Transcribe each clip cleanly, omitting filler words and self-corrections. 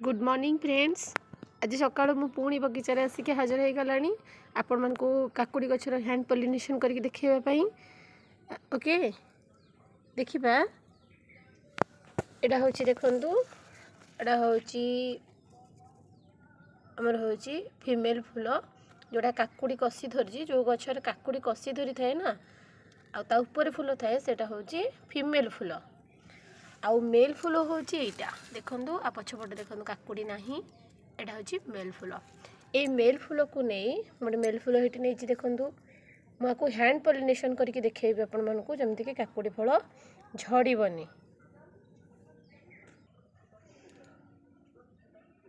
Good morning friends. आज सकाळ मु पुणी बगीचार आसिक हाजर हो गला आपण मान काकुड़ी गचर हैंड पॉलिनेशन करके देखा। ओके देखा यहाँ हूँ देखु एटा हूँ आमर हूँ फीमेल फूल जोड़ा काकुड़ी कसी धरी जो गचर काकुड़ी कसी धरी थाए ना आ ऊपर फूल थाए सेटा हूँ फीमेल फूल आउ मेल फूल हूँ यहाँ देखु आ पछपटे देखो काकुड़ी ना यहाँ हूँ मेल फूल। ये मेल फूल को नहीं मोटे मेल फूल ये नहीं देखु मुझे हैंड पॉलिनेशन करके देखेबी आपण मानक जमीक काकुड़ी फल झड़बनी।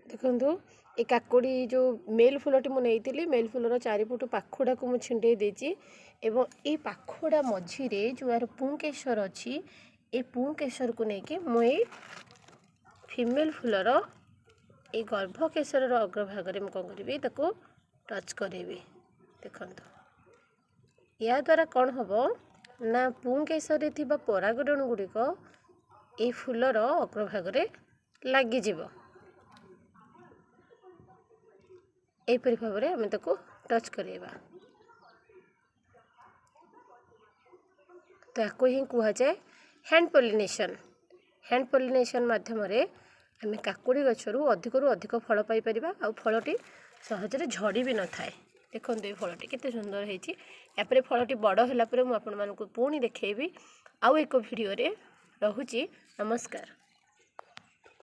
देखु ये काकुड़ी जो मेल फूलटी मुझे मेल फूलर चारिपट पाखुड़ा को मुझे छिंडे देती एवं ये पाखुड़ा मझीरे जो यार पुंकेसर अच्छी ये पुंकेसर को लेकिन मुझे फीमेल फूलर ये गर्भकेशर अग्रभाग में कौन करी टच करी देखु या द्वारा कौन हम ना पुंकेसर परागण गुड़िक ये फूलर अग्रभाग लगिज एपरी भाव में आम टच करवा तो ही कहुए हैंड पॉलिनेशन। हैंड पॉलिनेशन माध्यम आम काकुड़ी गचरू अधिक फल पाइपर आ फलटी सहजरे झड़ी भी न थाए। देखो ये फलटी केते सुंदर होती यापर फलटी बड़ है मुझे पुणी देखेबी आउ एक वीडियो रे। रहुची नमस्कार।